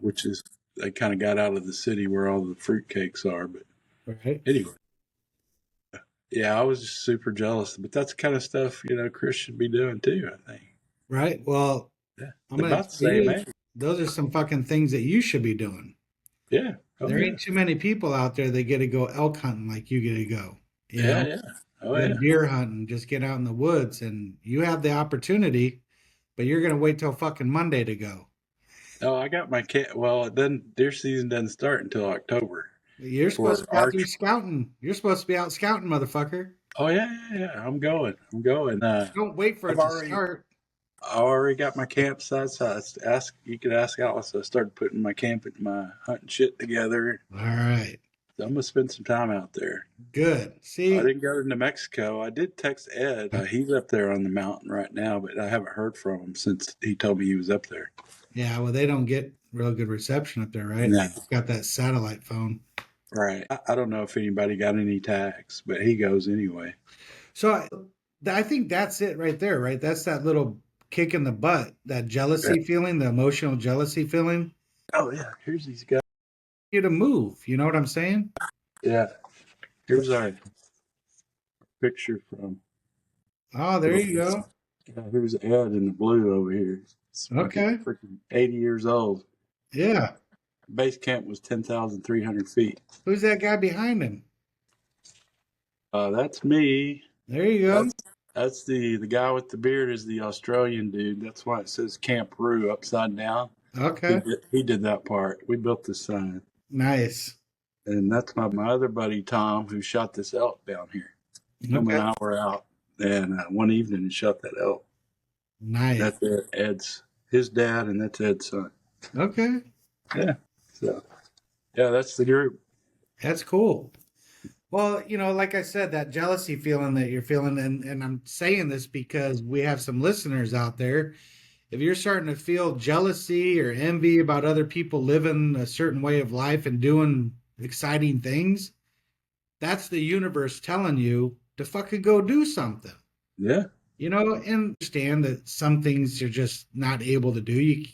which is they kind of got out of the city where all the fruitcakes are. But Right. anyway, yeah, I was just super jealous. But that's the kind of stuff Chris should be doing too. I think. Right. Well, Yeah, I'm they're gonna about the tell same you, age. those are some fucking things that you should be doing. Yeah. Oh There yeah. ain't too many people out there that get to go elk hunting like you get to go. You Yeah. know, Yeah. Oh go yeah. deer hunting, just get out in the woods, and you have the opportunity, but you're gonna wait till fucking Monday to go. Oh, I got my cat. Well, it doesn't. Deer season doesn't start until October You're supposed for to be out there archery. scouting. You're supposed to be out scouting, motherfucker. Oh yeah, yeah, yeah. I'm going. I'm going. Don't wait for I've it to already, start. I already got my campsite. So you could ask Alice. I started putting my hunting shit together. All right. So I'm gonna spend some time out there. Good. I See, didn't go to New Mexico. I did text Ed. He's up there on the mountain right now, but I haven't heard from him since he told me he was up there. yeah, well, they don't get real good reception up there, right? No, Got that satellite phone. right. I don't know if anybody got any tags, but he goes anyway. So I think that's it right there, right? That's that little kick in the butt, that Yeah. jealousy feeling, the emotional jealousy feeling. Oh yeah. Here's these guys. You to move. You know what I'm saying? Yeah. Here's our picture Oh, there from you go. here's Ed in the blue over here. It's fucking Okay. freaking 80 years old. Yeah. Base camp was 10,300 feet. Who's that guy behind him? That's me. There you go. That's that's the guy with the beard is the Australian dude. That's why it says Camp Roo upside down. Okay. He did that part. We built this sign. Nice. And that's my other buddy Tom who shot this elk down here. Him and Okay. I were out and one evening and shot that elk. Nice. That's Ed's his dad and that's Ed's son. Okay. Yeah. So yeah, that's the group. That's cool. Well, like I said, that jealousy feeling that you're feeling, and I'm saying this because we have some listeners out there. If you're starting to feel jealousy or envy about other people living a certain way of life and doing exciting things, that's the universe telling you to fucking go do something. Yeah. And understand that some things you're just not able to do.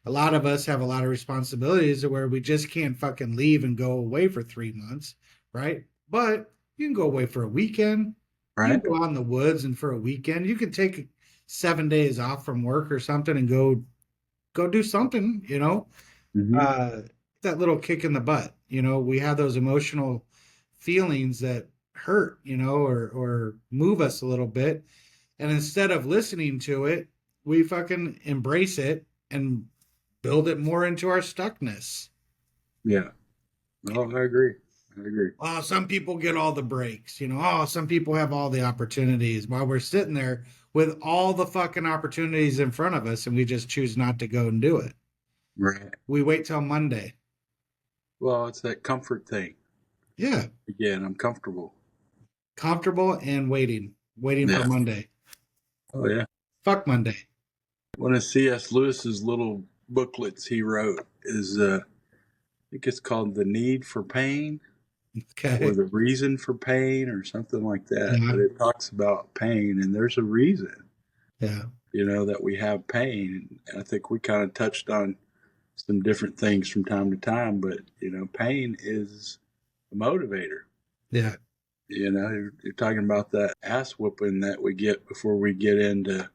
A lot of us have a lot of responsibilities where we just can't fucking leave and go away for 3 months, right? But you can go away for a weekend. You Right. can go out in the woods and for a weekend. You can take 7 days off from work or something and go do something. Mm-hmm. Uh, that little kick in the butt. We have those emotional feelings that hurt, or move us a little bit. And instead of listening to it, we fucking embrace it and build it more into our stuckness. Yeah. Oh, I agree. I agree. Oh, some people get all the breaks, Oh, some people have all the opportunities while we're sitting there with all the fucking opportunities in front of us and we just choose not to go and do it. Right. We wait till Monday. Well, it's that comfort thing. Yeah. Again, I'm comfortable. Comfortable and waiting for Yeah. Monday. Oh, yeah. Fuck Monday. One of C.S. Lewis's little booklets he wrote is, I think it's called The Need for Pain or Okay. The Reason for Pain or something like that. Yeah. But it talks about pain, and there's a reason, Yeah. that we have pain. And I think we kind of touched on some different things from time to time, but, pain is a motivator. Yeah. You're talking about that ass whooping that we get before we get into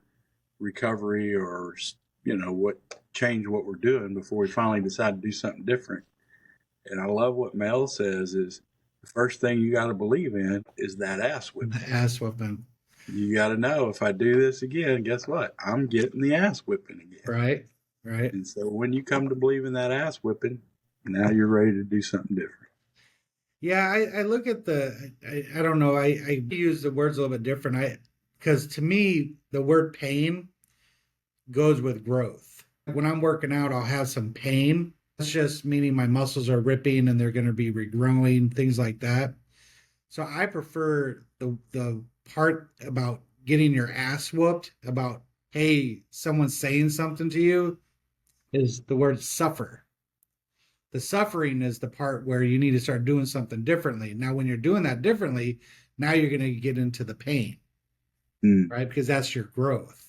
recovery or, what change what we're doing before we finally decide to do something different. And I love what Mel says is the first thing you got to believe in is that ass The whipping. ass whooping. You got to know if I do this again, guess what? I'm getting the ass whipping again. Right. Right. And so when you come to believe in that ass whipping, now you're ready to do something different. Yeah, I look at I don't know, I use the words a little bit different. Because to me, the word pain goes with growth. When I'm working out, I'll have some pain. That's just meaning my muscles are ripping and they're going to be regrowing, things like that. So I prefer the part about getting your ass whooped, about, hey, someone's saying something to you, is the word suffer. The suffering is the part where you need to start doing something differently. Now, when you're doing that differently, now you're going to get into the pain, Mm. right? Because that's your growth.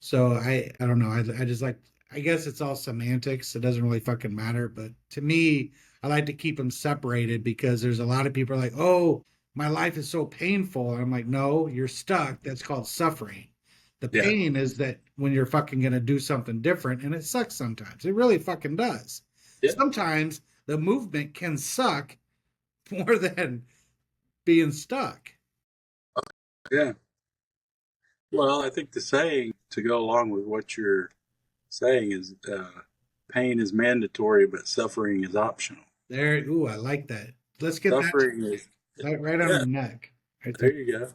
So I don't know. I just like, I guess it's all semantics. It doesn't really fucking matter. But to me, I like to keep them separated because there's a lot of people are like, oh, my life is so painful. And I'm like, no, you're stuck. That's called suffering. The Yeah. pain is that when you're fucking going to do something different, and it sucks sometimes. It really fucking does. Yeah. Sometimes the movement can suck more than being stuck. Yeah. Well, I think the saying to go along with what you're saying is pain is mandatory, but suffering is optional. There, ooh, I like that. Let's get that Suffering is, right on yeah, our neck. Right there. there you go.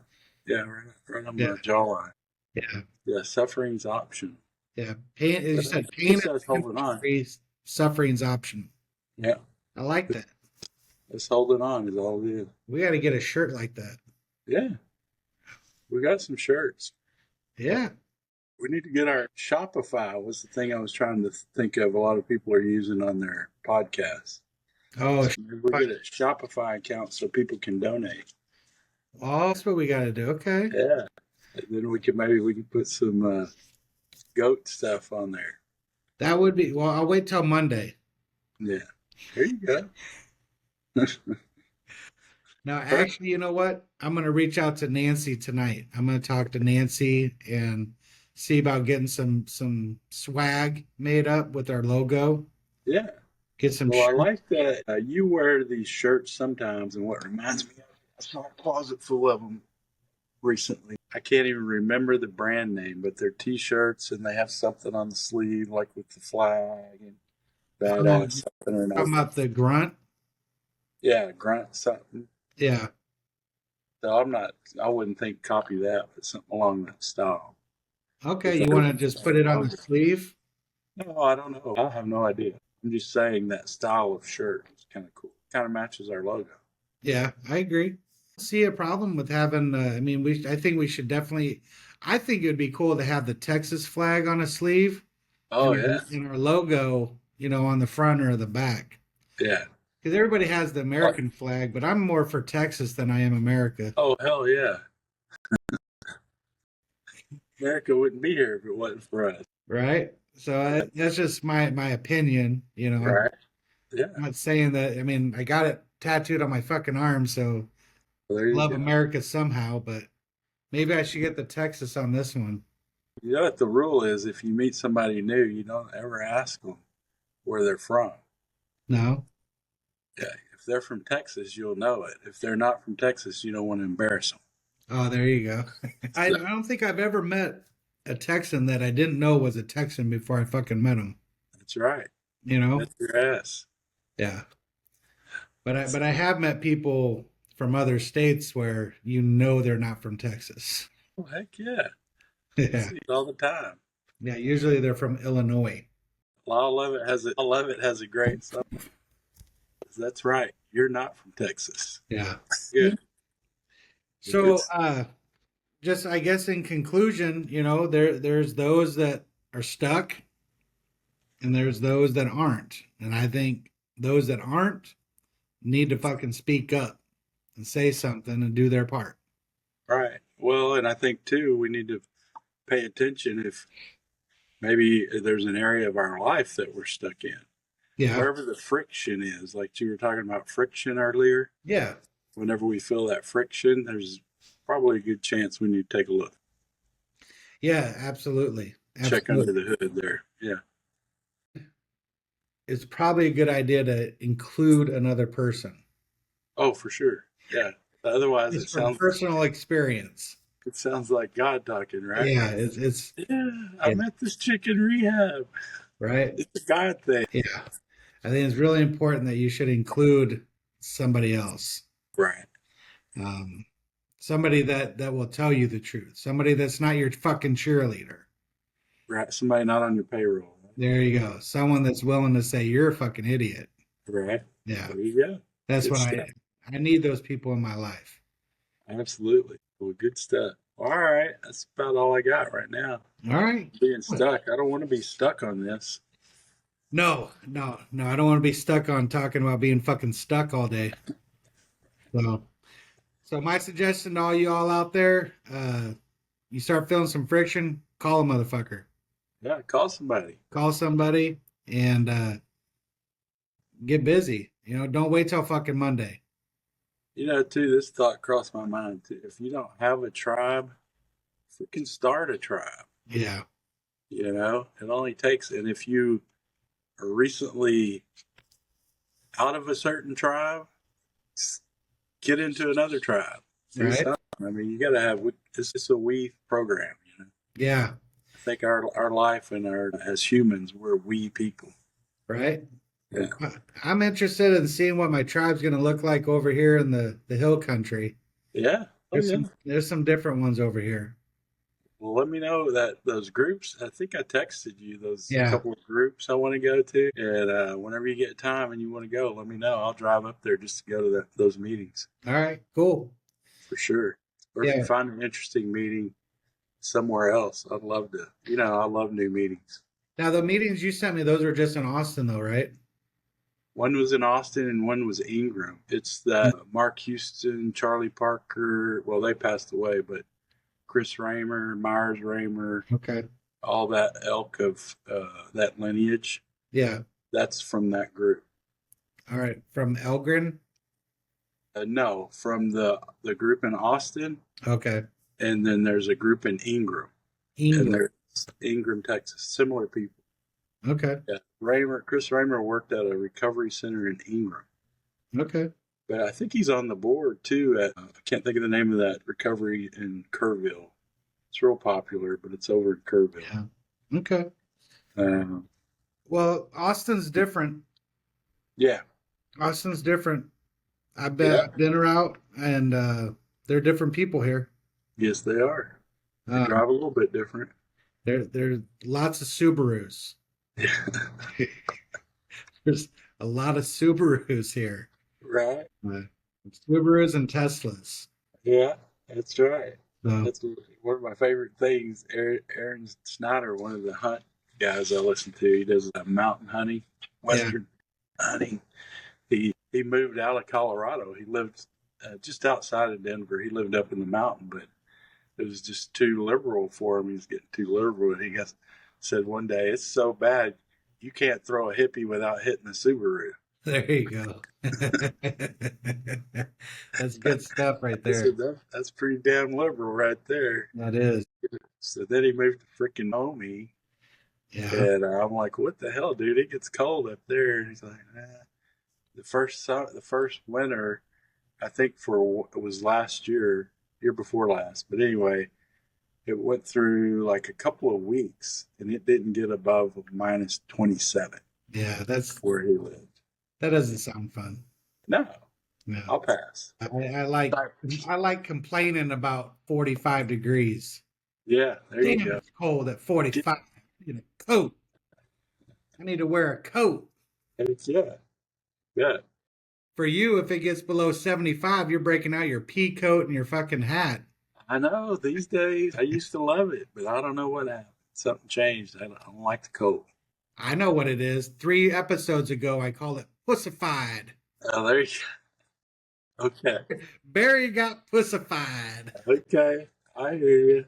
Yeah, right on Yeah, my jawline. yeah, Yeah, suffering's optional. yeah. Pain, as you But said, pain this is says holding on. mandatory, suffering's optional. Yeah, I like that. this holding on is all it is. We got to get a shirt like that. Yeah, we got some shirts. Yeah. We need to get our Shopify was the thing I was trying to think of. A lot of people are using on their podcasts. Oh, So maybe we get a Shopify account so people can donate. oh, that's what we got to do. Okay. Yeah. And then we could put some goat stuff on there. That would be, well, I'll wait till Monday. Yeah. There you go. Now, Right. actually, you know what? I'm going to reach out to Nancy tonight. I'm going to talk to Nancy and see about getting some swag made up with our logo. Yeah. Get some Well, I shirts. like that you wear these shirts sometimes, and what reminds me of, I saw a closet full of them recently. I can't even remember the brand name, but they're T-shirts, and they have something on the sleeve, like with the flag and Oh, badass something or talking another. about the grunt. Yeah, grunt something. Yeah. So I wouldn't think copy that, but something along that style. Okay. With You want to just put it on the logo. sleeve? No, I don't know. I have no idea. I'm just saying that style of shirt is kind of cool. Kind of matches our logo. Yeah, I agree. See a problem with having, I mean, I think we should definitely, I think it would be cool to have the Texas flag on a sleeve Oh yeah, and our logo, on the front or the back. yeah. Because everybody has the American flag, but I'm more for Texas than I am America, Oh hell yeah. America wouldn't be here if it wasn't for us. right? So that's just my opinion. I'm Right. Yeah. not saying that. I mean, I got it tattooed on my fucking arm, so Well, there I you love go. America somehow. But maybe I should get the Texas on this one. You know what the rule is? If you meet somebody new, you don't ever ask them where they're from. No, Yeah. If they're from Texas, you'll know it. If they're not from Texas, you don't want to embarrass them. Oh, there you go. I So, don't think I've ever met a Texan that I didn't know was a Texan before I fucking met him. that's right. You know? That's your ass. Yeah. But I have met people from other states where you know they're not from Texas. Oh, heck yeah. I Yeah. see it all the time. Yeah, usually they're from Illinois. All of it has a great song. That's right. You're not from Texas. Yeah. Good. Good. So just I guess in conclusion, there's those that are stuck and there's those that aren't. And I think those that aren't need to fucking speak up and say something and do their part. Right. Well, and I think too, we need to pay attention if maybe there's an area of our life that we're stuck in. Yeah. Wherever the friction is, like you were talking about friction earlier, Yeah. whenever we feel that friction, there's probably a good chance we need to take a look, Yeah, absolutely. check under Absolutely. the hood there. Yeah. It's probably a good idea to include another person. Oh, for sure. Yeah. Otherwise, Just from personal experience. it sounds like God talking, right? Yeah, it's Yeah, I yeah, met this chick in rehab. right. It's a God thing. Yeah. I think it's really important that you should include somebody else. Right. Um, somebody that will tell you the truth. Somebody that's not your fucking cheerleader. Right. Somebody not on your payroll. There you go. Someone that's willing to say you're a fucking idiot. Right. Yeah. There you go. That's Good what stuff. I need those people in my life. Absolutely. Well, good stuff. All right. That's about all I got right now. All right. Being stuck. I don't want to be stuck on this. No, no, no. I don't want to be stuck on talking about being fucking stuck all day. So, so my suggestion to all you all out there, you start feeling some friction, call a motherfucker. Yeah. Call somebody. Call somebody and get busy. Don't wait till fucking Monday. Too, this thought crossed my mind too. If you don't have a tribe, freaking start a tribe. Yeah. It only takes, and if you are recently out of a certain tribe, get into another tribe. Do Right. something. I mean, you got to have, this is a we program, Yeah. I think our life and as humans, we're we people. Right. Yeah. I'm interested in seeing what my tribe's going to look like over here in the hill country. Yeah. Oh, There's yeah. some different ones over here. Well, let me know that those groups. I think I texted you those Yeah. couple of groups I want to go to, and whenever you get time and you want to go, let me know. I'll drive up there just to go to those meetings All right. Cool. for sure. Or if you Yeah. find an interesting meeting somewhere else, I'd love to. I love new meetings. Now the meetings you sent me, those were just in Austin though, right? One was in Austin and one was Ingram. It's that Mark Houston, Charlie Parker. Well, they passed away, but Chris Raymer, Myers Raymer, Okay. all that elk of that lineage. Yeah. That's from that group. All right. From Elgin. No, from the group in Austin, Okay. and then there's a group in Ingram, and Ingram. there's Ingram, Texas. Similar people. Okay. Yeah, Chris Raymer worked at a recovery center in Ingram, Okay. but I think he's on the board too. I can't think of the name of that recovery in Kerrville. It's real popular, but it's over in Kerrville. Yeah. Okay. Um, Well, Austin's different. yeah, Austin's different. I've yeah, been around and they're different people here. yes, they are. They Um, drive a little bit different. there's lots of Subarus. There's a lot of Subarus here. Right? Uh, Subarus and Teslas. Yeah, that's right. So, That's one of my favorite things. Aaron Snyder, one of the hunt guys I listen to, he does mountain hunting, yeah. western hunting. He moved out of Colorado. He lived just outside of Denver. He lived up in the mountain, but it was just too liberal for him. He was getting too liberal. He said one day, "It's so bad, you can't throw a hippie without hitting a Subaru." There you go. That's good stuff right I there. said, that's pretty damn liberal right there. That is. So then he moved to freaking Homey. Yeah. And I'm like, what the hell, dude? It gets cold up there. And he's like, nah. the first winter, I think for it was last year, year before last. But anyway, it went through like a couple of weeks, and it didn't get above minus 27 Yeah, where he lived. that doesn't sound fun. No, No. I'll pass. I like Cyprus. I like complaining about 45 degrees. Yeah, there you Damn, go. it's cold at Get, 45. In a coat. I need to wear a coat. yeah, yeah. For you, if it gets below 75, you're breaking out your pea coat and your fucking hat. I know these days. I used to love it, but I don't know what happened. Something changed. I don't like the cold. I know what it is. 3 episodes ago, I called it pussified. Oh, there you go. Okay. Barry got pussified. Okay. I hear you.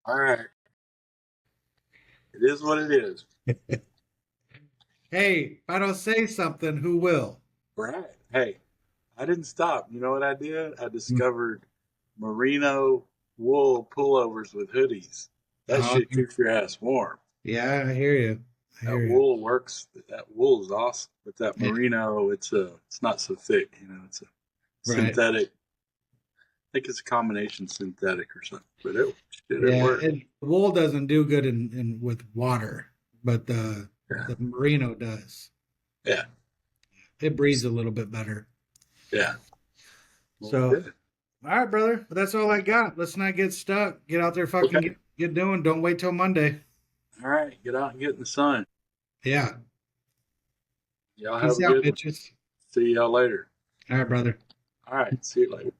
All right. It is what it is. Hey, if I don't say something, who will? Right. Hey, I didn't stop. You know what I did? I discovered merino wool pullovers with hoodies. That Oh, shit keeps your ass warm. yeah, I hear you. I That hear you. wool works. That wool is awesome. But that Yeah, merino, it's not so thick. You know, it's a right. synthetic. I think it's a combination synthetic or something. But it Yeah, worked. and wool doesn't do good in with water, but Yeah. the merino does. Yeah. It breathes a little bit better. Yeah. Well, So, good. all right, brother. Well, that's all I got. Let's not get stuck. Get out there, fucking Okay. get doing. Don't wait till Monday. All right. Get out and get in the sun. Yeah. Y'all have Peace a out, good one. bitches. See y'all later. All right, brother. All right. See you later.